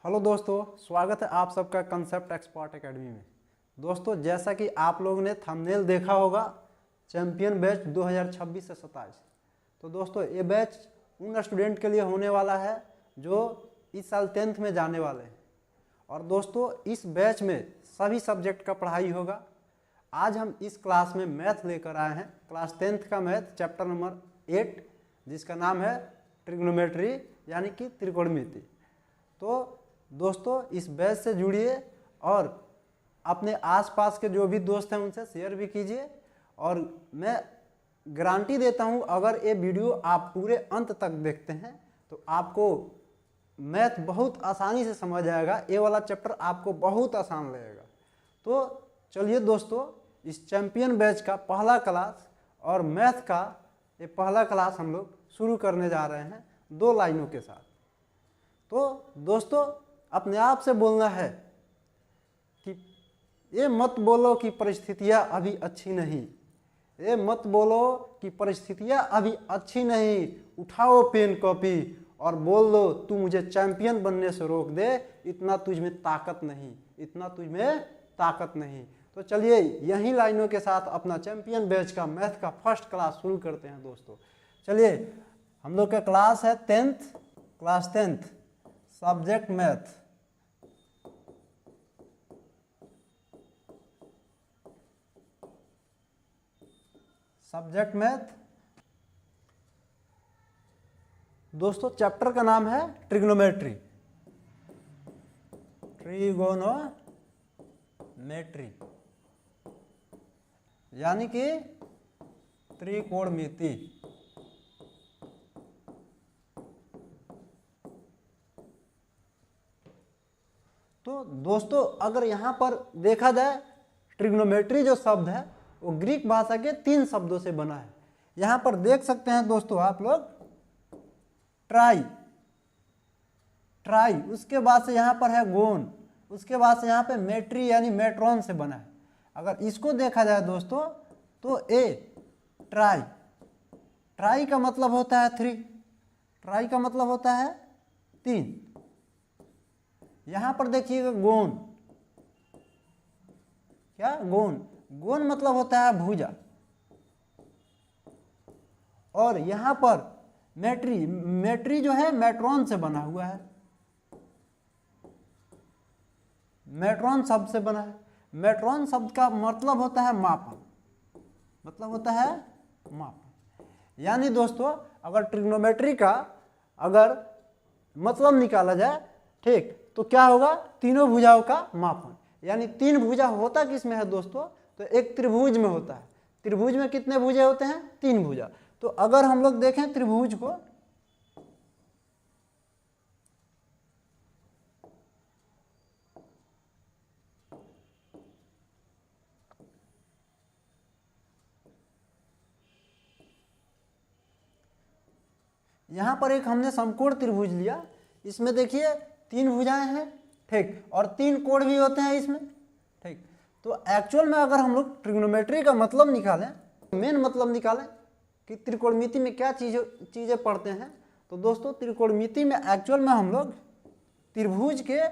Hello दोस्तों, स्वागत है आप सबका कंसेप्ट एक्सपर्ट एकेडमी में। दोस्तों, जैसा कि आप लोगों ने थंबनेल देखा होगा, चैंपियन बैच 2026 से 27। तो दोस्तों, ये बैच उन स्टूडेंट के लिए होने वाला है जो इस साल 10th में जाने वाले हैं। और दोस्तों, इस बैच में सभी सब्जेक्ट का पढ़ाई होगा। आज हम इस क्लास में मैथ लेकर आए हैं, क्लास 10th का मैथ चैप्टर नंबर 8, जिसका नाम है ट्रिग्नोमेट्री यानी कि त्रिकोणमिति। तो दोस्तों, इस बैच से जुड़िए और अपने आसपास के जो भी दोस्त हैं उनसे शेयर भी कीजिए। और मैं गारंटी देता हूं, अगर ये वीडियो आप पूरे अंत तक देखते हैं तो आपको मैथ बहुत आसानी से समझ आएगा। ये वाला चैप्टर आपको बहुत आसान लगेगा। तो चलिए दोस्तों, इस चैंपियन बैच का पहला क्लास और मैथ का ये पहला क्लास हम लोग शुरू करने जा रहे हैं 2 लाइनों के साथ। तो दोस्तों, अपने आप से बोलना है कि ये मत बोलो कि परिस्थितियां अभी अच्छी नहीं, ये मत बोलो कि परिस्थितियां अभी अच्छी नहीं। उठाओ पेन कॉपी और बोल दो, तू मुझे चैंपियन बनने से रोक दे, इतना तुझ में ताकत नहीं, इतना तुझ में ताकत नहीं। तो चलिए, यही लाइनों के साथ अपना चैंपियन बैच का मैथ का फर्स्ट क्लास शुरू करते हैं दोस्तों। चलिए, हम लोग का क्लास है class 10th subject math. Subject math दोस्तों, चैप्टर का नाम है ट्रिग्नोमेट्री। ट्रिगोनोमेट्री यानी कि त्रिकोणमिति। तो दोस्तों, अगर यहां पर देखा जाए, ट्रिग्नोमेट्री जो शब्द है वो ग्रीक भाषा के 3 शब्दों से बना है। यहां पर देख सकते हैं दोस्तों आप लोग, ट्राई, उसके बाद से यहां पर है गोन, उसके बाद से यहां पे मेट्री यानी मेट्रॉन से बना है। अगर इसको देखा जाए दोस्तों तो ट्राई का मतलब होता है 3, ट्राई का मतलब होता है 3। यहां पर देखिएगा गोन, क्या गोन मतलब होता है भुजा। और यहां पर मेट्री जो है मेट्रॉन से बना हुआ है, मेट्रॉन शब्द से बना है। मेट्रॉन शब्द का मतलब होता है मापन, मतलब होता है मापन। यानी दोस्तों, अगर ट्रिग्नोमेट्री का अगर मतलब निकाला जाए, ठीक, तो क्या होगा? तीनों भुजाओं का मापन। यानी 3 भुजा होता किसमें है दोस्तों? तो एक त्रिभुज में होता है। त्रिभुज में कितने भुजा होते हैं? 3 भुजा। तो अगर हम लोग देखें त्रिभुज को, यहां पर एक हमने समकोण त्रिभुज लिया, इसमें देखिए 3 भुजाएं हैं, ठीक, और 3 कोण भी होते हैं इसमें, ठीक। तो एक्चुअल में अगर हम लोग ट्रिग्नोमेट्री का मतलब निकालें, मेन मतलब निकालें कि त्रिकोणमिति में क्या चीजें पढ़ते हैं, तो दोस्तों त्रिकोणमिति में एक्चुअल में हम लोग त्रिभुज के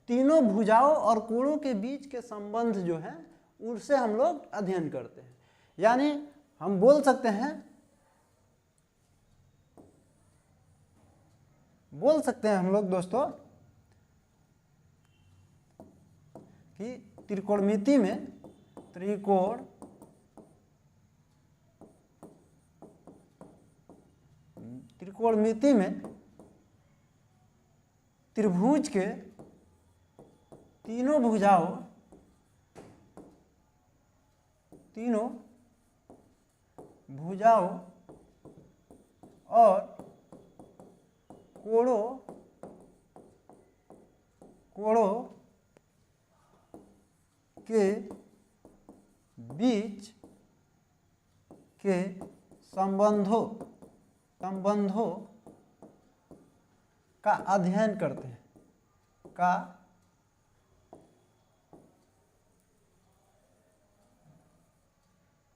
तीनों भुजाओं और कोणों के बीच के संबंध जो है उनसे हम लोग अध्ययन करते हैं। यानी हम बोल सकते हैं हम लोग दोस्तों कि त्रिकोणमिति में त्रिभुज के तीनों भुजाओं और कोणों के बीच के संबंधों का अध्ययन करते हैं,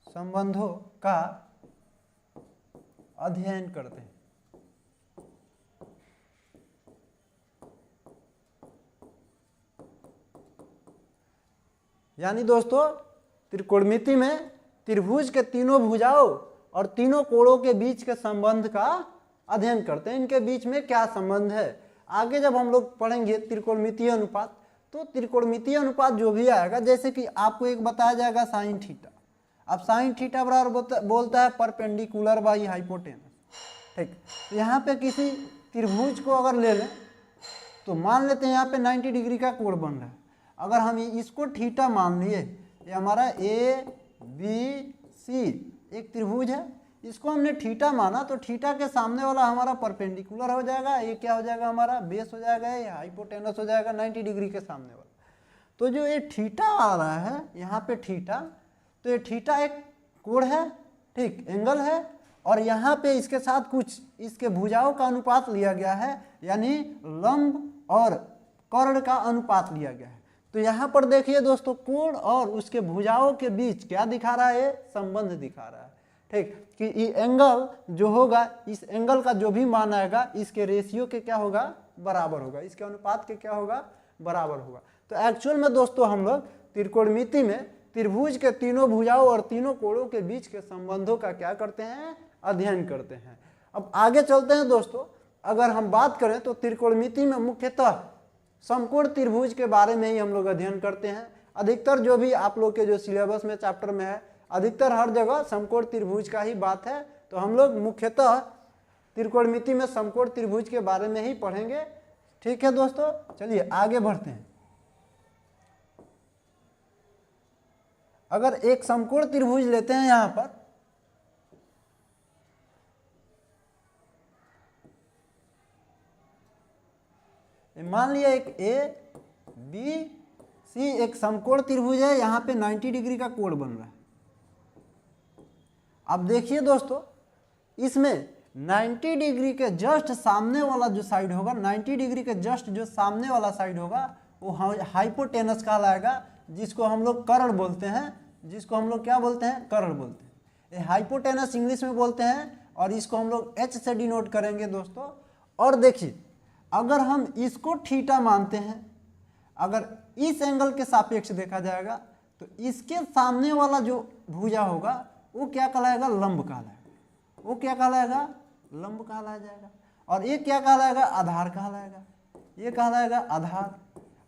संबंधों का अध्ययन करते हैं। यानी दोस्तों त्रिकोणमिति में त्रिभुज के तीनों भुजाओं और तीनों कोणों के बीच के संबंध का अध्ययन करते हैं, इनके बीच में क्या संबंध है। आगे जब हम लोग पढ़ेंगे त्रिकोणमितीय अनुपात, तो त्रिकोणमितीय अनुपात जो भी आएगा, जैसे कि आपको एक बताया जाएगा साइन थीटा। अब साइन थीटा बराबर बोलता है परपेंडिकुलर बाई हाइपोटेनस, ठीक। तो यहाँ पे किसी त्रिभुज को अगर ले लें तो मान लेते हैं यहाँ पे 90 डिग्री का कोण बन रहा है। अगर हम इसको थीटा मान लिए, ये हमारा ए बी सी एक त्रिभुज है, इसको हमने थीटा माना तो थीटा के सामने वाला हमारा परपेंडिकुलर हो जाएगा, ये क्या हो जाएगा हमारा बेस हो जाएगा, ये हाइपोटेनस हो जाएगा 90 डिग्री के सामने वाला। तो जो ये थीटा आ रहा है यहाँ पे थीटा, तो ये थीटा एक कोण है, ठीक, एंगल है, और यहाँ पे इसके साथ कुछ इसके भुजाओं का अनुपात लिया गया है, यानी लंब और कर्ण का अनुपात लिया गया है। तो यहाँ पर देखिए दोस्तों कोण और उसके भुजाओं के बीच क्या दिखा रहा है, संबंध दिखा रहा है, ठीक, कि ये एंगल जो होगा, इस एंगल का जो भी मान आएगा इसके रेशियो के क्या होगा, बराबर होगा, इसके अनुपात के क्या होगा, बराबर होगा। तो एक्चुअल में दोस्तों हम लोग त्रिकोणमिति में त्रिभुज के तीनों भुजाओं और तीनों कोणों के बीच के संबंधों का क्या करते हैं, अध्ययन करते हैं। अब आगे चलते हैं दोस्तों। अगर हम बात करें तो त्रिकोणमिति में मुख्यतः समकोण त्रिभुज के बारे में ही हम लोग अध्ययन करते हैं। अधिकतर जो भी आप लोग के जो सिलेबस में चैप्टर में है, अधिकतर हर जगह समकोण त्रिभुज का ही बात है। तो हम लोग मुख्यतः त्रिकोणमिति में समकोण त्रिभुज के बारे में ही पढ़ेंगे, ठीक है दोस्तों। चलिए आगे बढ़ते हैं। अगर एक समकोण त्रिभुज लेते हैं यहाँ पर, मान लिया एक ए बी सी एक समकोण त्रिभुज है, यहाँ पे 90 डिग्री का कोण बन रहा है। अब देखिए दोस्तों, इसमें 90 डिग्री के जस्ट सामने वाला जो साइड होगा, 90 डिग्री के जस्ट जो सामने वाला साइड होगा वो हाइपोटेनस कहलाएगा, जिसको हम लोग कर्ण बोलते हैं, जिसको हम लोग क्या बोलते हैं, कर्ण बोलते हैं। ये हाइपोटेनस इंग्लिश में बोलते हैं और इसको हम लोग एच से डिनोट करेंगे दोस्तों। और देखिए अगर हम इसको थीटा मानते हैं, अगर इस एंगल के सापेक्ष देखा जाएगा तो इसके सामने वाला जो भुजा होगा वो क्या कहलाएगा, लंब कहलाएगा। वो क्या कहलाएगा, लंब कहलाया जाएगा। और ये क्या कहलाएगा, आधार कहलाएगा। ये कहलाएगा आधार।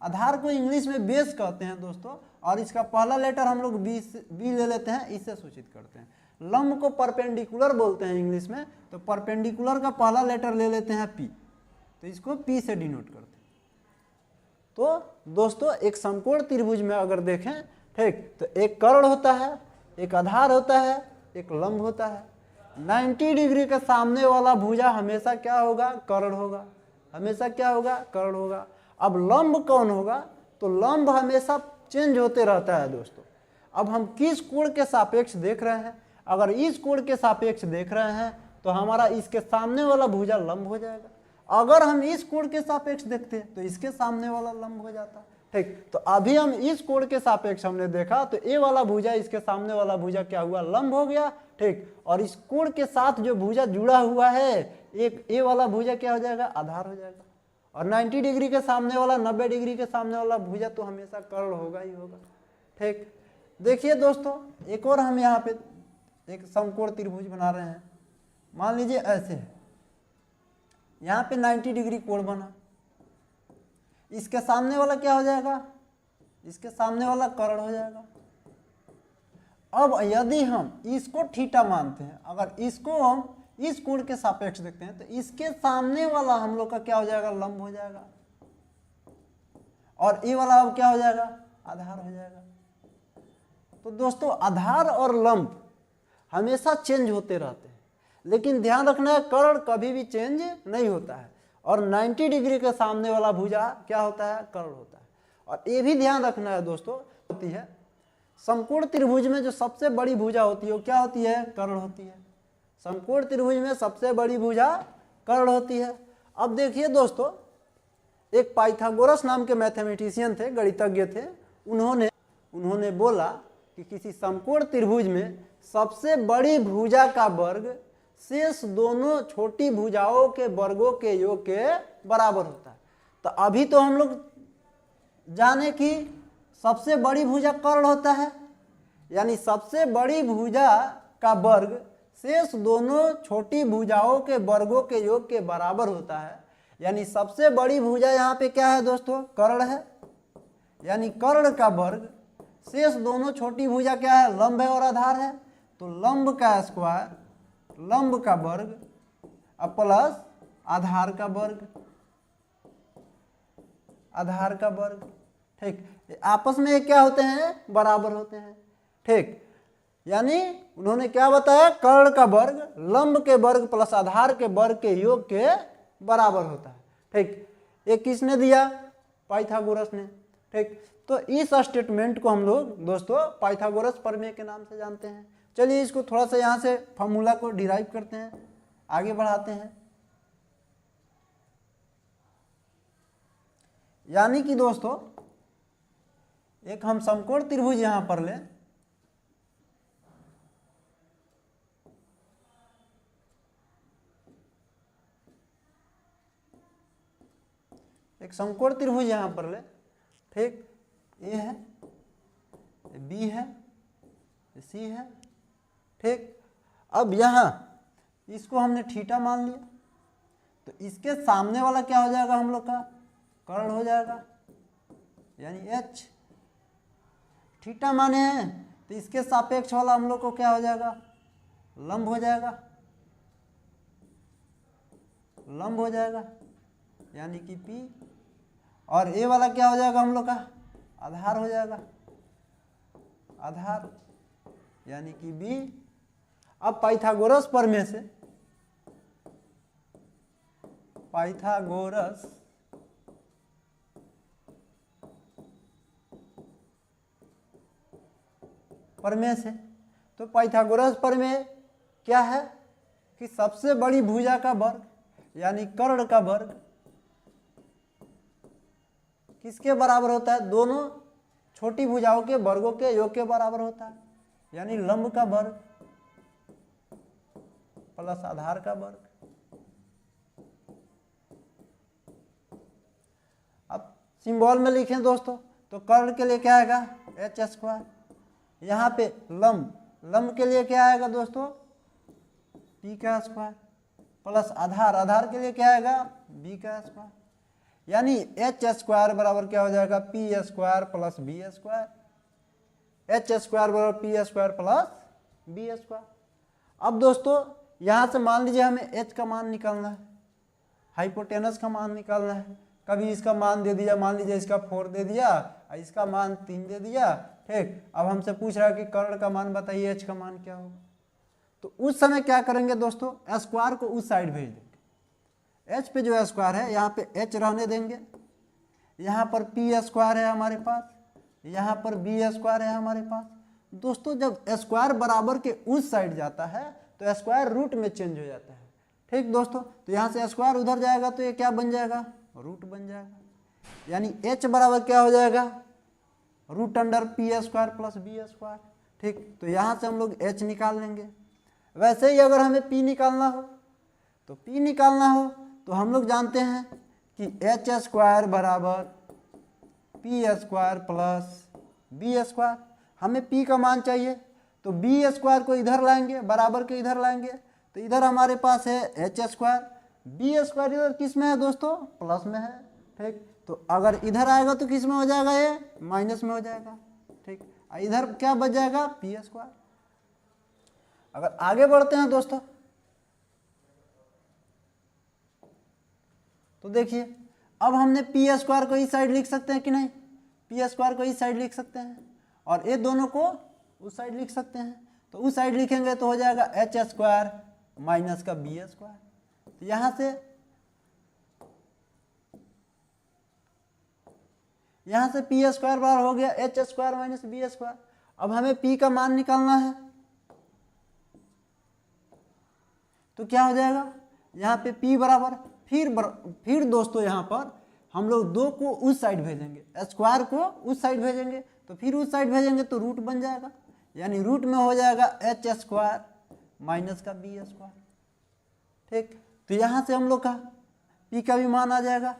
आधार को इंग्लिश में बेस कहते हैं दोस्तों, और इसका पहला लेटर हम लोग बी ले लेते हैं, इससे सूचित करते हैं। लंब को परपेंडिकुलर बोलते हैं इंग्लिश में, तो परपेंडिकुलर का पहला लेटर ले लेते हैं पी, तो इसको पी से डिनोट करते हैं। तो दोस्तों एक समकोण त्रिभुज में अगर देखें, ठीक, तो एक कर्ण होता है, एक आधार होता है, एक लंब होता है। 90 डिग्री के सामने वाला भुजा हमेशा क्या होगा, कर्ण होगा, हमेशा क्या होगा, कर्ण होगा। अब लंब कौन होगा, तो लंब हमेशा चेंज होते रहता है दोस्तों। अब हम किस कोण के सापेक्ष देख रहे हैं, अगर इस कोण के सापेक्ष देख रहे हैं तो हमारा इसके सामने वाला भुजा लंब हो जाएगा। अगर हम इस कोण के सापेक्ष देखते हैं तो इसके सामने वाला लंब हो जाता है, ठीक। तो अभी हम इस कोण के सापेक्ष हमने देखा तो ए वाला भुजा इसके सामने वाला भुजा क्या हुआ, लंब हो गया, ठीक। और इस कोण के साथ जो भुजा जुड़ा हुआ है, एक ए वाला भुजा क्या हो जाएगा, आधार हो जाएगा। और 90 डिग्री के सामने वाला, 90 डिग्री के सामने वाला भुजा तो हमेशा कर्ण होगा ही होगा, ठीक। देखिए दोस्तों एक और हम यहाँ पे एक समकोण त्रिभुज बना रहे हैं। मान लीजिए ऐसे है, यहाँ पे 90 डिग्री कोण बना, इसके सामने वाला क्या हो जाएगा, इसके सामने वाला कर्ण हो जाएगा। अब यदि हम इसको थीटा मानते हैं, अगर इसको हम इस कोण के सापेक्ष देखते हैं तो इसके सामने वाला हम लोग का क्या हो जाएगा, लंब हो जाएगा, और ये वाला अब क्या हो जाएगा, आधार हो जाएगा। तो दोस्तों आधार और लंब हमेशा चेंज होते रहते हैं, लेकिन ध्यान रखना है कर्ण कभी भी चेंज नहीं होता है। और 90 डिग्री के सामने वाला भुजा क्या होता है, कर्ण होता है। और ये भी ध्यान रखना है दोस्तों, होती है समकोण त्रिभुज में जो सबसे बड़ी भुजा होती है वो क्या होती है, कर्ण होती है। समकोण त्रिभुज में सबसे बड़ी भुजा कर्ण होती है। अब देखिए दोस्तों, एक पाइथागोरस नाम के मैथमेटिशियन थे, गणितज्ञ थे, उन्होंने बोला कि किसी समकोण त्रिभुज में सबसे बड़ी भुजा का वर्ग शेष दोनों छोटी भुजाओं के वर्गों के योग के बराबर होता है। तो अभी तो हम लोग जाने कि सबसे बड़ी भुजा कर्ण होता है, यानी सबसे बड़ी भुजा का वर्ग शेष दोनों छोटी भुजाओं के वर्गों के योग के बराबर होता है। यानी सबसे बड़ी भुजा यहाँ पे क्या है दोस्तों, कर्ण है, यानी कर्ण का वर्ग शेष दोनों छोटी भुजा क्या है, लंब है और आधार है। तो लंब का स्क्वायर, लंब का वर्ग अब प्लस आधार का वर्ग, आधार का वर्ग। ठीक, आपस में ये क्या होते हैं, बराबर होते हैं। ठीक, यानी उन्होंने क्या बताया, कर्ण का वर्ग लंब के वर्ग प्लस आधार के वर्ग के योग के बराबर होता है। ठीक, ये किसने दिया, पाइथागोरस ने। ठीक, तो इस स्टेटमेंट को हम लोग दोस्तों पाइथागोरस प्रमेय के नाम से जानते हैं। चलिए इसको थोड़ा सा यहाँ से फॉर्मूला को डिराइव करते हैं, आगे बढ़ाते हैं। यानी कि दोस्तों एक हम समकोण त्रिभुज यहां पर लें, एक समकोण त्रिभुज यहां पर ले। ठीक, ए है, बी है, सी है। ठीक, अब यहां इसको हमने थीटा मान लिया, तो इसके सामने वाला क्या हो जाएगा हम लोग का, कर्ण हो जाएगा, यानी एच। थीटा माने हैं तो इसके सापेक्ष वाला हम लोग को क्या हो जाएगा, लंब हो जाएगा, लंब हो जाएगा, यानी कि P। और ए वाला क्या हो जाएगा हम लोग का, आधार हो जाएगा, आधार, यानी कि B। अब पाइथागोरस प्रमेय से, पाइथागोरस प्रमेय से, तो पाइथागोरस प्रमेय क्या है कि सबसे बड़ी भुजा का वर्ग यानी कर्ण का वर्ग किसके बराबर होता है, दोनों छोटी भुजाओं के वर्गों के योग के बराबर होता है, यानी लंब का वर्ग प्लस आधार का वर्ग। अब सिंबल में लिखें दोस्तों, तो कर्ण के लिए क्या आएगा, एच स्क्वायर। यहाँ पे लंब, लंब के लिए क्या आएगा दोस्तों, पी का स्क्वायर प्लस आधार, आधार के लिए क्या आएगा, बी का स्क्वायर। यानी एच स्क्वायर बराबर क्या हो जाएगा, P square plus B square. H square बराबर P square plus B square. अब दोस्तों यहाँ से मान लीजिए हमें एच का मान निकालना है, हाइपोटेनस का मान निकालना है। कभी इसका मान दे दिया, मान लीजिए इसका 4 दे दिया, इसका मान 3 दे दिया। ठीक, अब हमसे पूछ रहा है कि कर्ण का मान बताइए, एच का मान क्या होगा। तो उस समय क्या करेंगे दोस्तों, स्क्वायर को उस साइड भेज देंगे। एच पे जो स्क्वायर है यहाँ पे एच रहने देंगे, यहाँ पर पी स्क्वायर है हमारे पास, यहाँ पर बी स्क्वायर है हमारे पास। दोस्तों जब स्क्वायर बराबर के उस साइड जाता है तो स्क्वायर रूट में चेंज हो जाता है। ठीक दोस्तों, तो यहाँ से स्क्वायर उधर जाएगा तो ये क्या बन जाएगा, रूट बन जाएगा। यानी एच बराबर क्या हो जाएगा, root under P square plus B square. ठीक, तो यहाँ से हम लोग एच निकाल लेंगे। वैसे ही अगर हमें पी निकालना हो तो पी निकालना हो तो हम लोग जानते हैं कि एच स्क्वायर बराबर P square plus B square. हमें पी का मान चाहिए तो बी स्क्वायर को इधर लाएंगे, बराबर के इधर लाएंगे, तो इधर हमारे पास है एच स्क्वायर, बी स्क्वायर इधर किस में है दोस्तों, प्लस में है। ठीक, तो अगर इधर आएगा तो किस में हो जाएगा, ये माइनस में हो जाएगा। ठीक, इधर क्या बच जाएगा, पी स्क्वायर। अगर आगे बढ़ते हैं दोस्तों तो देखिए अब हमने पी स्क्वायर को इस साइड लिख सकते हैं कि नहीं, पी स्क्वायर को इस साइड लिख सकते हैं और ये दोनों को उस साइड लिख सकते हैं। तो उस साइड लिखेंगे तो हो जाएगा एच स्क्वायर माइनस का बी स्क्वायर। तो यहाँ से पी स्क्वायर बराबर हो गया H square minus B square. अब हमें पी का मान निकालना है तो क्या हो जाएगा, यहाँ पे पी बराबर फिर दोस्तों यहाँ पर हम लोग दो को उस साइड भेजेंगे, स्क्वायर को उस साइड भेजेंगे, तो फिर उस साइड भेजेंगे तो रूट बन जाएगा। यानी रूट में हो जाएगा एच स्क्वायर माइनस का बी स्क्वायर। ठीक, तो यहाँ से हम लोग का पी का भी मान आ जाएगा।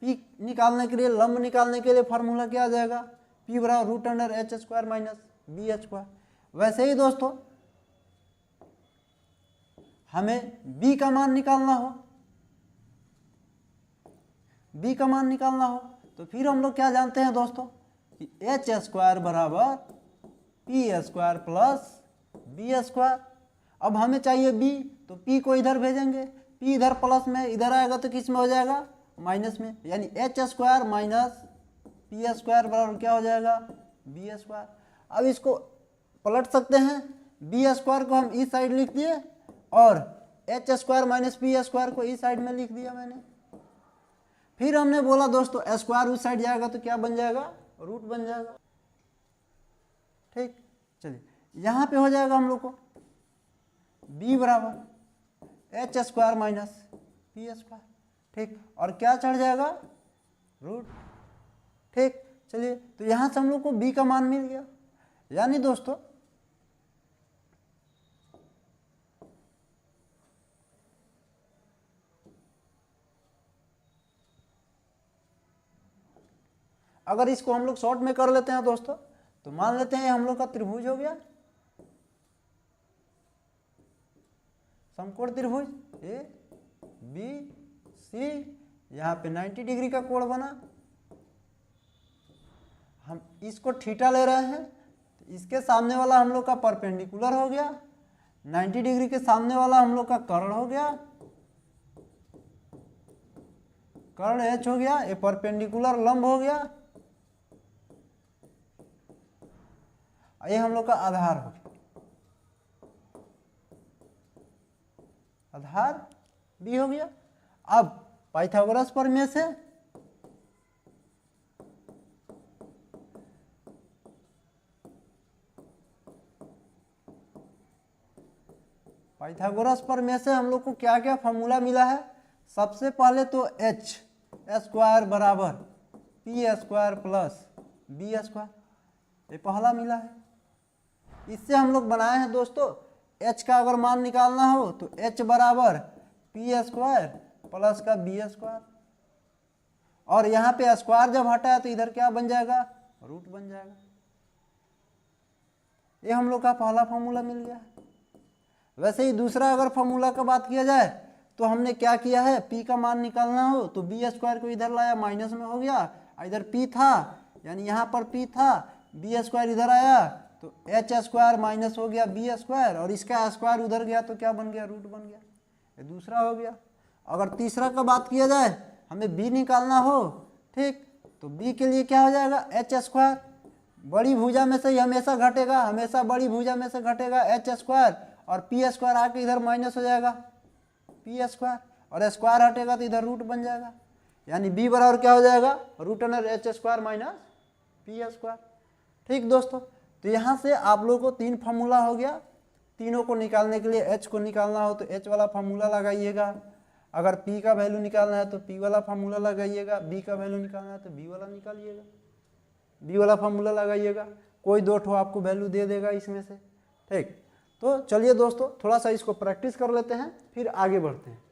पी निकालने के लिए, लंब निकालने के लिए फार्मूला क्या आ जाएगा, पी बराबर root under H square minus B H square. वैसे ही दोस्तों हमें बी का मान निकालना हो, बी का मान निकालना हो तो फिर हम लोग क्या जानते हैं दोस्तों कि एच स्क्वायर बराबर P square plus B square. अब हमें चाहिए बी, तो पी को इधर भेजेंगे, पी इधर प्लस में, इधर आएगा तो किस में हो जाएगा, माइनस में, यानी H square minus P square बराबर क्या हो जाएगा, बी स्क्वायर। अब इसको पलट सकते हैं, बी स्क्वायर को हम इस साइड लिख दिए और H square minus P square को इस साइड में लिख दिया मैंने। फिर हमने बोला दोस्तों स्क्वायर उस साइड जाएगा तो क्या बन जाएगा, रूट बन जाएगा। ठीक, चलिए यहाँ पे हो जाएगा हम लोग को b बराबर H square minus P square. ठीक, और क्या चढ़ जाएगा, रूट। ठीक, चलिए तो यहाँ से हम लोग को b का मान मिल गया, यानी दोस्तों अगर इसको हम लोग शॉर्ट में कर लेते हैं दोस्तों, तो मान लेते हैं हम लोग का त्रिभुज हो गया, समकोण त्रिभुज ए बी सी, यहाँ पे 90 डिग्री का कोण बना। हम इसको थीटा ले रहे हैं, तो इसके सामने वाला हम लोग का परपेंडिकुलर हो गया, 90 डिग्री के सामने वाला हम लोग का कर्ण हो गया, कर्ण एच हो गया, ये परपेंडिकुलर लंब हो गया, ये हम लोग का आधार हो गया, आधार बी हो गया। अब पाइथागोरस प्रमेय से हम लोग को क्या क्या फॉर्मूला मिला है। सबसे पहले तो एच स्क्वायर बराबर P square plus B square, ये पहला मिला है। इससे हम लोग बनाए हैं दोस्तों h का अगर मान निकालना हो तो h बराबर पी स्क्वायर प्लस का बी स्क्वायर, और यहाँ पे स्क्वायर जब हटा है तो इधर क्या बन जाएगा, रूट बन जाएगा। ये हम लोग का पहला फॉर्मूला मिल गया है। वैसे ही दूसरा अगर फॉर्मूला का बात किया जाए तो हमने क्या किया है, p का मान निकालना हो तो बी स्क्वायर को इधर लाया, माइनस में हो गया, इधर p था यानी यहाँ पर p था, बी स्क्वायर इधर आया तो एच स्क्वायर माइनस हो गया बी स्क्वायर, और इसका स्क्वायर उधर गया तो क्या बन गया, रूट बन गया। ये दूसरा हो गया। अगर तीसरा का बात किया जाए, हमें b निकालना हो, ठीक, तो b के लिए क्या हो जाएगा, एच स्क्वायर, बड़ी भुजा में से ही हमेशा घटेगा, हमेशा बड़ी भुजा में से घटेगा एच स्क्वायर, और पी स्क्वायर आके इधर माइनस हो जाएगा पी स्क्वायर, और स्क्वायर हटेगा तो इधर रूट बन जाएगा, यानी b बराबर क्या हो जाएगा, root under H square minus P square. ठीक दोस्तों, तो यहाँ से आप लोगों को तीन फार्मूला हो गया। तीनों को निकालने के लिए h को निकालना हो तो h वाला फार्मूला लगाइएगा, अगर p का वैल्यू निकालना है तो p वाला फार्मूला लगाइएगा, b का वैल्यू निकालना है तो b वाला निकालिएगा, b वाला फार्मूला लगाइएगा, कोई दो ठो आपको वैल्यू दे देगा इसमें से। ठीक, तो चलिए दोस्तों थोड़ा सा इसको प्रैक्टिस कर लेते हैं, फिर आगे बढ़ते हैं।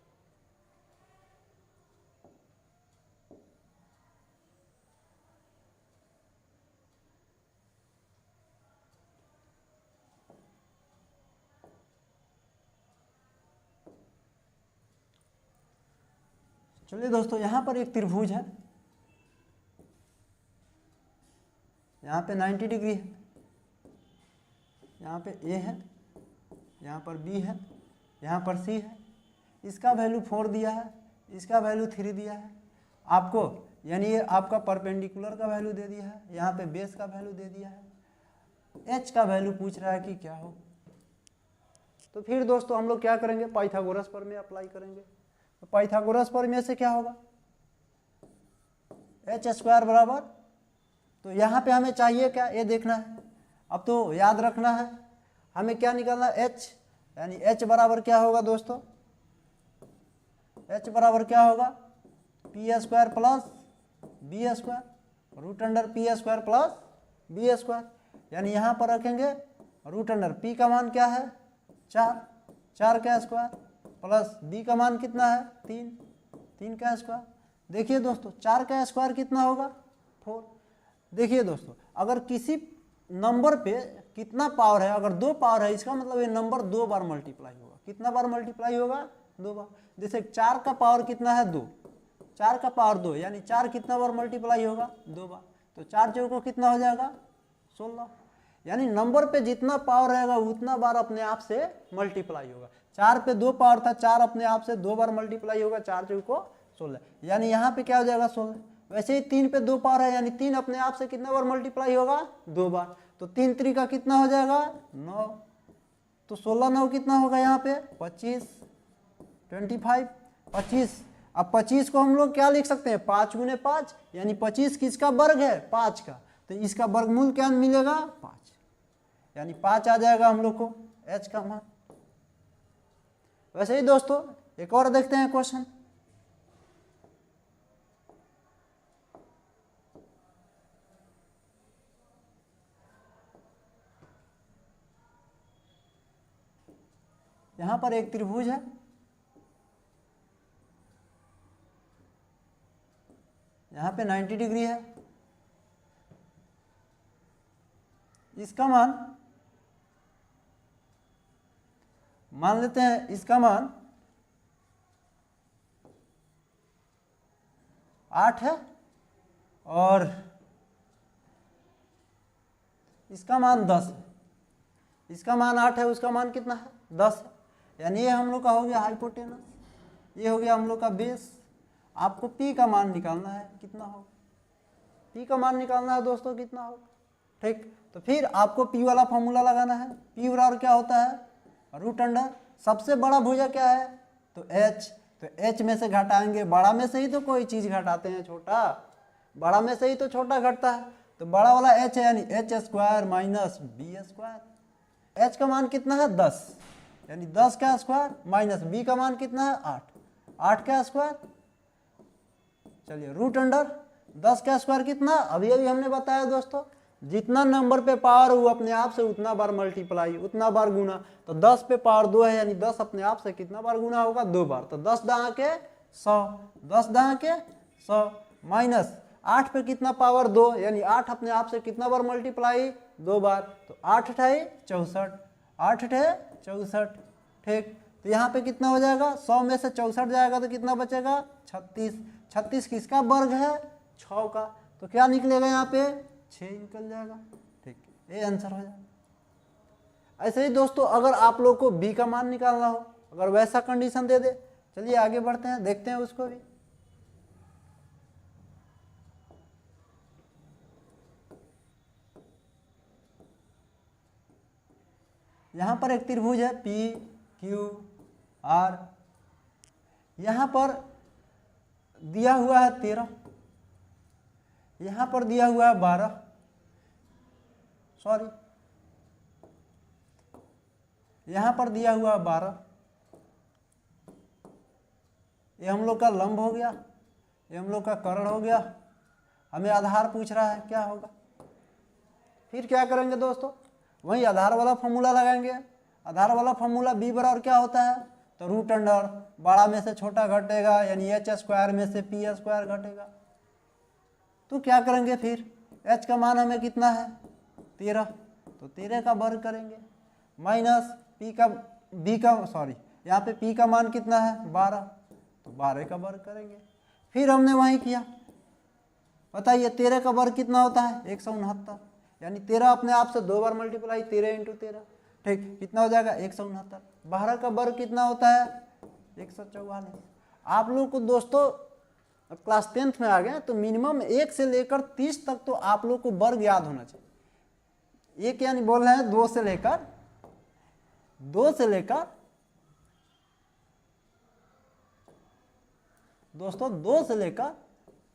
चलिए दोस्तों, यहाँ पर एक त्रिभुज है, यहाँ पे 90 डिग्री है, यहाँ पे A है, यहाँ पर B है, यहाँ पर C है, इसका वैल्यू 4 दिया है, इसका वैल्यू 3 दिया है आपको, यानी ये आपका परपेंडिकुलर का वैल्यू दे दिया है, यहाँ पे बेस का वैल्यू दे दिया है, h का वैल्यू पूछ रहा है कि क्या हो। तो फिर दोस्तों हम लोग क्या करेंगे, पाइथागोरस प्रमेय अप्लाई करेंगे। तो पाइथागोरस प्रमेय से क्या होगा, एच स्क्वायर बराबर, तो यहाँ पे हमें चाहिए क्या, ये देखना है। अब तो याद रखना है हमें क्या निकालना है, h, यानी h बराबर क्या होगा दोस्तों, h बराबर क्या होगा, P square plus B square, root under P square plus B square, यानी यहाँ पर रखेंगे रूट अंडर p का मान क्या है, 4 का स्क्वायर, प्लस b का मान कितना है, 3 का स्क्वायर, देखिए दोस्तों 4 का स्क्वायर कितना होगा 4। देखिए दोस्तों अगर किसी नंबर पे कितना पावर है, अगर 2 पावर है, इसका मतलब ये नंबर 2 बार मल्टीप्लाई होगा। कितना बार मल्टीप्लाई होगा 2 बार। जैसे 4 का पावर कितना है 2, 4 का पावर 2 यानी 4 कितना बार मल्टीप्लाई होगा 2 बार। तो 4 चौको कितना हो जाएगा 16। यानी नंबर पे जितना पावर रहेगा उतना बार अपने आप से मल्टीप्लाई होगा। 4 पे 2 पावर था, 4 अपने आप से 2 बार मल्टीप्लाई होगा, 4 चौको 16, यानी यहाँ पे क्या हो जाएगा 16। वैसे ही 3 पे 2 पावर है, यानी 3 अपने आप से कितना बार मल्टीप्लाई होगा 2 बार। तो 3 3 का कितना हो जाएगा 9। तो 16 9 कितना होगा यहाँ पे 25, 25 25। अब 25 को हम लोग क्या लिख सकते हैं 5 गुने 5, यानी 25 किसका वर्ग है 5 का। तो इसका वर्गमूल क्या मिलेगा 5, यानी 5 आ जाएगा हम लोग को h का मान। वैसे ही दोस्तों एक और देखते हैं क्वेश्चन। यहां पर एक त्रिभुज है, यहां पे 90 डिग्री है। इसका मान लेते हैं, इसका मान 8 है और इसका मान 10 है। इसका मान 8 है, उसका मान कितना है 10 है। यानी ये हम लोग का हो गया हाइपोटेनस, ये हो गया हम लोग का बेस। आपको P का मान निकालना है, कितना होगा P का मान निकालना है दोस्तों, कितना होगा। ठीक, तो फिर आपको P वाला फॉर्मूला लगाना है। P बराबर क्या होता है रूट अंडर सबसे बड़ा भुजा क्या है तो H। तो H में से घटाएंगे, बड़ा में से ही तो कोई चीज घटाते हैं, छोटा बड़ा में से ही तो छोटा घटता है। तो बड़ा वाला H है, यानी h square minus B square. H का मान कितना है 10, यानी 10 का स्क्वायर माइनस B का मान कितना है 8, 8 का स्क्वायर। चलिए रूट अंडर 10 का स्क्वायर कितना, अभी अभी हमने बताया दोस्तों, जितना नंबर पे पावर वो अपने आप से उतना बार मल्टीप्लाई, उतना बार गुना। तो 10 पे पावर 2 है, यानी 10 अपने आप से कितना बार गुना होगा 2 बार। तो 10 दहा के 100, 10 दहा के 100 माइनस 8 पे कितना पावर 2, यानी 8 अपने आप से कितना बार मल्टीप्लाई 2 बार। तो 8 अठाई 64, 8 अठाई 64। ठीक, तो यहाँ पे कितना हो जाएगा 100 में से 64 जाएगा तो कितना बचेगा 36। 36 किसका वर्ग है 6 का। तो क्या निकलेगा यहाँ पे 6 निकल जाएगा। ठीक, ये आंसर हो जाएगा। ऐसे ही दोस्तों अगर आप लोग को B का मान निकालना हो, अगर वैसा कंडीशन दे दे, चलिए आगे बढ़ते हैं, देखते हैं उसको भी। यहां पर एक त्रिभुज है P Q R, यहां पर दिया हुआ है 13, यहां पर दिया हुआ है 12, सॉरी यहां पर दिया हुआ है 12। ये हम लोग का लंब हो गया, ये हम लोग का कर्ण हो गया। हमें आधार पूछ रहा है, क्या होगा। फिर क्या करेंगे दोस्तों, वही आधार वाला फॉर्मूला लगाएंगे। आधार वाला फॉर्मूला B बराबर क्या होता है तो रूट अंडर बड़ा में से छोटा घटेगा, यानी h स्क्वायर में से P स्क्वायर घटेगा। तो क्या करेंगे फिर, h का मान हमें कितना है 13, तो 13 का वर्ग करेंगे माइनस B का सॉरी यहाँ पे P का मान कितना है 12, तो 12 का वर्ग करेंगे। फिर हमने वही किया, बताइए 13 का वर्ग कितना होता है 169, यानी 13 अपने आप से 2 बार मल्टीप्लाई, 13 इंटू 13। ठीक, कितना हो जाएगा 169। 12 का वर्ग कितना होता है 144। आप लोग को दोस्तों अब क्लास 10th में आ गए तो मिनिमम 1 से लेकर 30 तक तो आप लोग को वर्ग याद होना चाहिए। 1 यानी बोल रहे हैं 2 से लेकर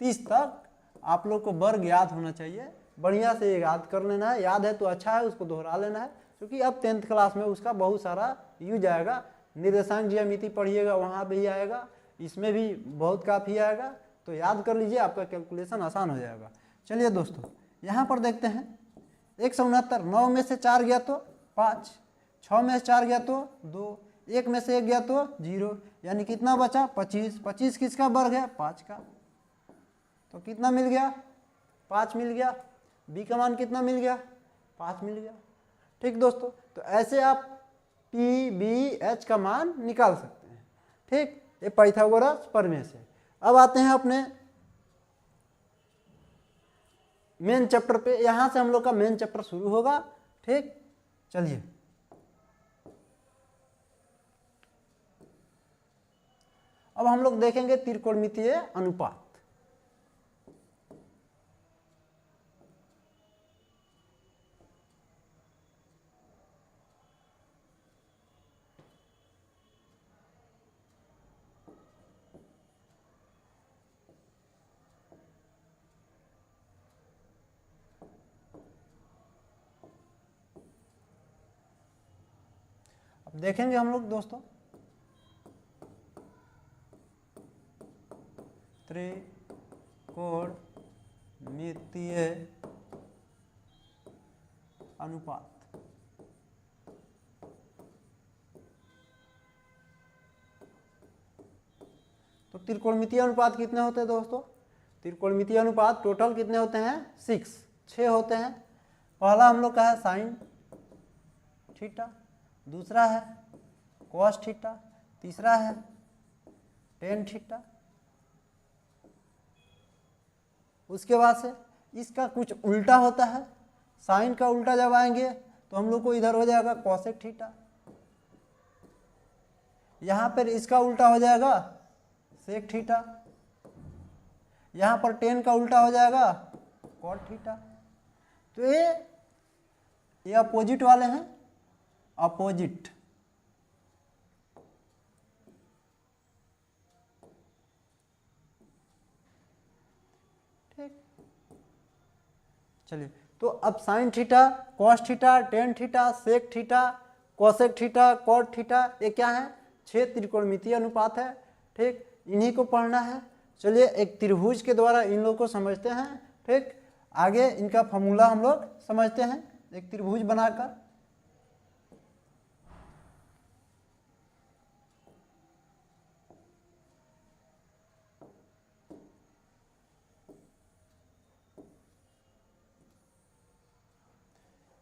30 तक आप लोग को वर्ग याद होना चाहिए। बढ़िया से याद कर लेना है, याद है तो अच्छा है, उसको दोहरा लेना है, क्योंकि अब 10th क्लास में उसका बहुत सारा यूज आएगा। निर्देशांक ज्यामिति पढ़िएगा, वहाँ भी आएगा, इसमें भी बहुत काफ़ी आएगा, तो याद कर लीजिए, आपका कैलकुलेशन आसान हो जाएगा। चलिए दोस्तों यहाँ पर देखते हैं 169, 9 में से 4 गया तो 5, 6 में से 4 गया तो 2, 1 में से 1 गया तो 0, यानी कितना बचा 25। 25 किसका वर्ग है 5 का। तो कितना मिल गया, 5 मिल गया। बी का मान कितना मिल गया, 5 मिल गया। ठीक दोस्तों, तो ऐसे आप पी बी एच का मान निकाल सकते हैं। ठीक, ये पाइथागोरस प्रमेय से। अब आते हैं अपने मेन चैप्टर पे। यहां से हम लोग का मेन चैप्टर शुरू होगा। ठीक, चलिए अब हम लोग देखेंगे त्रिकोणमितीय अनुपात। अब देखेंगे हम लोग दोस्तों त्रिकोणमितीय अनुपात। तो त्रिकोणमितीय अनुपात कितने होते हैं दोस्तों? त्रिकोणमितीय अनुपात टोटल कितने होते हैं? 6 होते हैं। पहला हम लोग का है साइन थीटा, दूसरा है कॉस थीटा, तीसरा है टेन थीटा। उसके बाद से इसका कुछ उल्टा होता है। साइन का उल्टा जब आएंगे तो हम लोग को इधर हो जाएगा कॉसेक थीटा, यहां पर इसका उल्टा हो जाएगा सेक थीटा, यहां पर टेन का उल्टा हो जाएगा कॉट थीटा। तो ये अपोजिट वाले हैं, अपोजिट। ठीक, चलिए तो अब sine theta, cos theta, tan theta, sec theta, cosec theta, cot theta, ये क्या है? 6 त्रिकोणमितीय अनुपात है। ठीक, इन्हीं को पढ़ना है। चलिए एक त्रिभुज के द्वारा इन लोगों को समझते हैं। ठीक, आगे इनका फॉर्मूला हम लोग समझते हैं एक त्रिभुज बनाकर।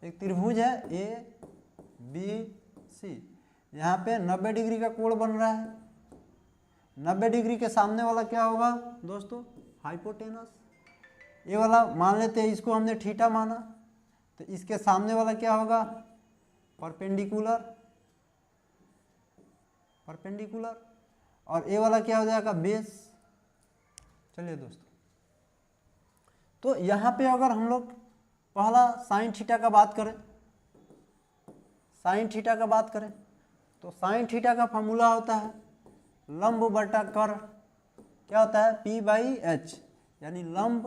एक त्रिभुज है ए बी सी, यहाँ पे 90 डिग्री का कोण बन रहा है। 90 डिग्री के सामने वाला क्या होगा दोस्तों? हाइपोटेनस। ये वाला मान लेते हैं, इसको हमने थीटा माना, तो इसके सामने वाला क्या होगा? परपेंडिकुलर। परपेंडिकुलर। और ये वाला क्या हो जाएगा? बेस। चलिए दोस्तों, तो यहाँ पे अगर हम लोग पहला साइन थीटा का बात करें, साइन थीटा का बात करें तो साइन थीटा का फॉर्मूला होता है लंब बटा कर्ण। क्या होता है? P बाई एच, यानी लंब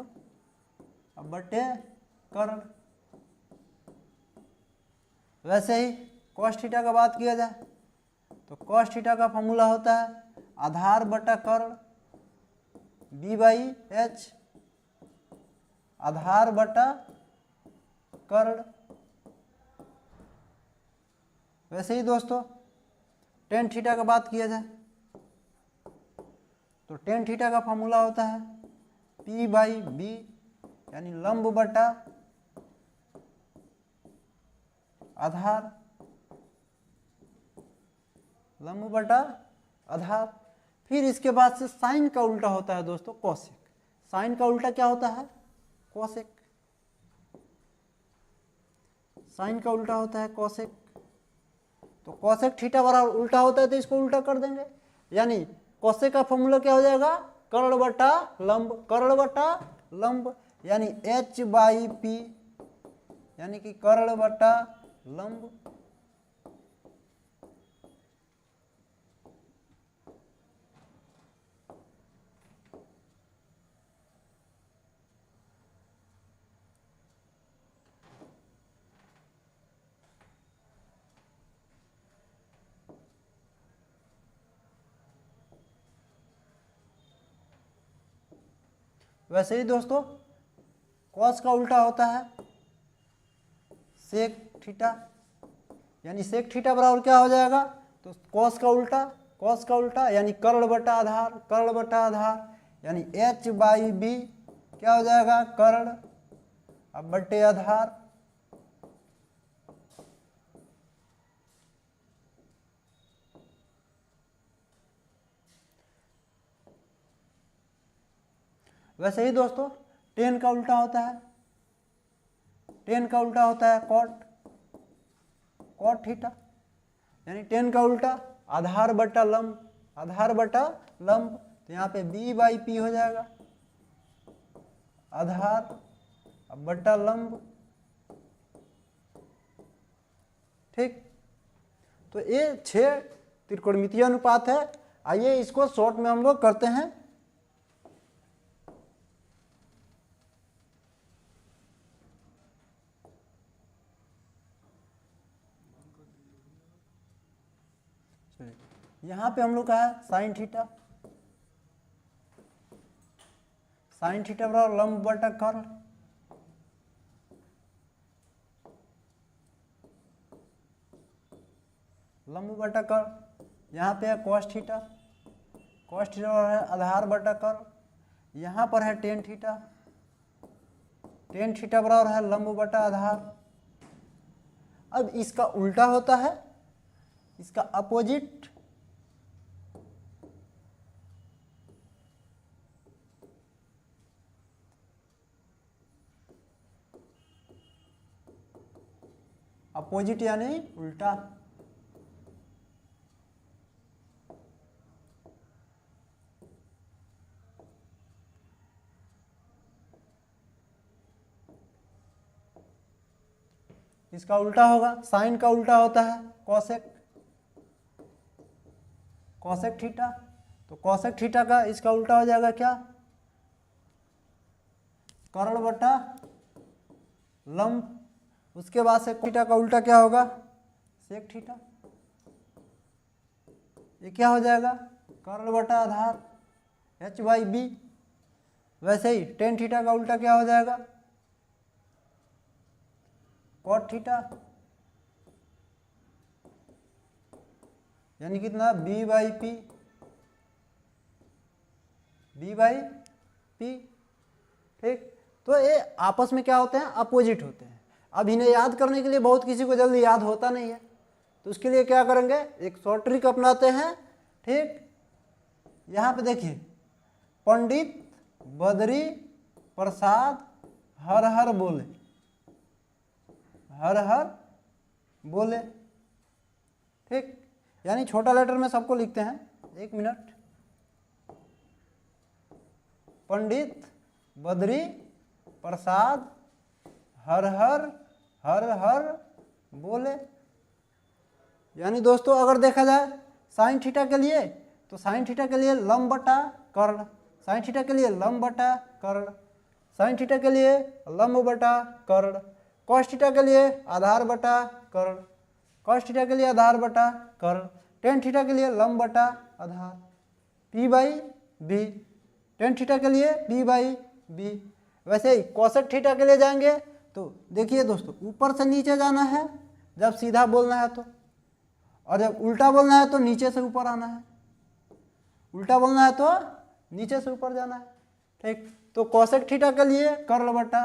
बटे कर्ण। वैसे ही कॉस थीटा का बात किया जाए तो कॉस थीटा का फॉर्मूला होता है आधार बटा कर्ण, B बाई एच, आधार बटा कर्ण। वैसे ही दोस्तों टेन थीटा का बात किया जाए तो टेन थीटा का फॉर्मूला होता है P बाई बी, यानी लंब बटा आधार, लंब बटा आधार। फिर इसके बाद से साइन का उल्टा होता है दोस्तों कोसेक। साइन का उल्टा क्या होता है? कोसेक। साइन का उल्टा होता है कोसेक। तो कोसेक थीटा बराबर उल्टा होता है तो इसको उल्टा कर देंगे, यानी कोसेक का फॉर्मूला क्या हो जाएगा? कर्ण बटा लंब, कर्ण बटा लंब, यानी H बाई पी, यानी कि कर्ण बटा लंब। वैसे ही दोस्तों कॉस का उल्टा होता है सेक थीटा, यानी सेक थीटा बराबर क्या हो जाएगा? तो कॉस का उल्टा, कॉस का उल्टा यानी कर्ण बटा आधार, कर्ण बटा आधार, यानी H बाई बी, क्या हो जाएगा, कर्ण, अब बट्टे आधार, वैसे ही दोस्तों टेन का उल्टा होता है, टेन का उल्टा होता है कॉट, कॉट थीटा, यानी टेन का उल्टा आधार बटा लंब, आधार बटा लंब, तो यहाँ पे b बाई पी हो जाएगा, आधार अब बटा लंब, ठीक। तो ये 6 त्रिकोणमितीय अनुपात है। आइए इसको शॉर्ट में हम लोग करते हैं। यहाँ पे हम लोग का है साइन थीटा, साइन थीटा बराबर लंब बटा कर्ण, लंब बटा कर्ण, यहाँ पे है कॉस थीटा, कॉस थीटा है आधार बटा कर्ण, यहाँ पर है टेन थीटा, टेन थीटा बराबर है लंब बटा आधार। अब इसका उल्टा होता है, इसका अपोजिट, अपोजिट यानी उल्टा, इसका उल्टा होगा, साइन का उल्टा होता है कॉसेक, कॉसेक थीटा, तो कॉसेक थीटा का इसका उल्टा हो जाएगा क्या, कर्ण बटा लंब, उसके बाद से थीटा का उल्टा क्या होगा, सेक थीटा, ये क्या हो जाएगा, कर्ण बटा आधार, एच बाई बी। वैसे ही टेन थीटा का उल्टा क्या हो जाएगा, कॉट थीटा, यानी कितना, B by P, B by P, ठीक। तो ये आपस में क्या होते हैं, अपोजिट होते हैं। अब इन्हें याद करने के लिए बहुत किसी को जल्दी याद होता नहीं है, तो उसके लिए क्या करेंगे, एक शॉर्ट ट्रिक अपनाते हैं, ठीक। यहाँ पे देखिए, पंडित बद्री प्रसाद हर हर बोले, हर हर बोले, ठीक। यानी छोटा लेटर में सबको लिखते हैं, 1 मिनट, पंडित बद्री प्रसाद हर हर हर हर बोले। यानी दोस्तों अगर देखा जाए साइन थीटा के लिए, तो साइन थीटा के लिए लंब बटा कर्ण, साइन थीटा के लिए लंब बटा कर्ण, साइन थीटा के लिए लंब बटा कर्ण, कॉस थीटा के लिए आधार बटा कर्ण, कॉस थीटा के लिए आधार बटा कर्ण, टेन थीटा के लिए लंब बटा आधार, P by B, tan theta के लिए बी बाई बी। वैसे ही कॉसेक थीटा के लिए जाएंगे तो देखिए दोस्तों, ऊपर से नीचे जाना है जब सीधा बोलना है तो, और जब उल्टा बोलना है तो नीचे से ऊपर आना है, उल्टा बोलना है तो नीचे से ऊपर जाना है, ठीक। तो कॉसेक थीटा के लिए कर्ल बटा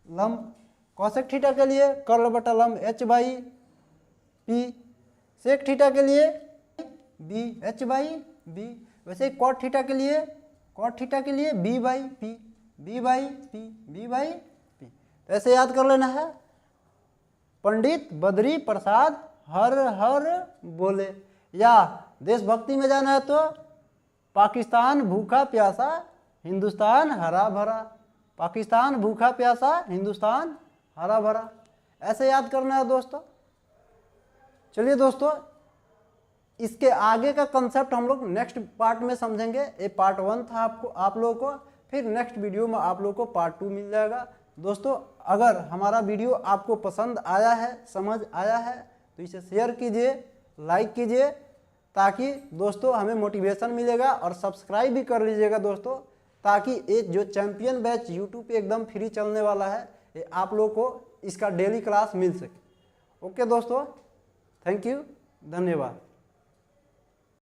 लंब, कॉसेक थीटा के लिए कर्ल बटा लंब H by P, sec theta के लिए बी एच बाई बी। वैसे कॉट थीटा के लिए, कॉट थीटा के लिए B by P, B by P, B by P. तो ऐसे याद कर लेना है, पंडित बद्री प्रसाद हर हर बोले। या देशभक्ति में जाना है तो पाकिस्तान भूखा प्यासा हिंदुस्तान हरा भरा, पाकिस्तान भूखा प्यासा हिंदुस्तान हरा भरा, ऐसे याद करना है दोस्तों। चलिए दोस्तों, इसके आगे का कंसेप्ट हम लोग नेक्स्ट पार्ट में समझेंगे। ये पार्ट 1 था आपको, आप लोगों को, फिर नेक्स्ट वीडियो में आप लोगों को पार्ट 2 मिल जाएगा। दोस्तों अगर हमारा वीडियो आपको पसंद आया है, समझ आया है, तो इसे शेयर कीजिए, लाइक कीजिए, ताकि दोस्तों हमें मोटिवेशन मिलेगा, और सब्सक्राइब भी कर लीजिएगा दोस्तों, ताकि ये जो चैंपियन बैच यूट्यूब पे एकदम फ्री चलने वाला है, ये आप लोगों को इसका डेली क्लास मिल सके। ओके दोस्तों, थैंक यू, धन्यवाद।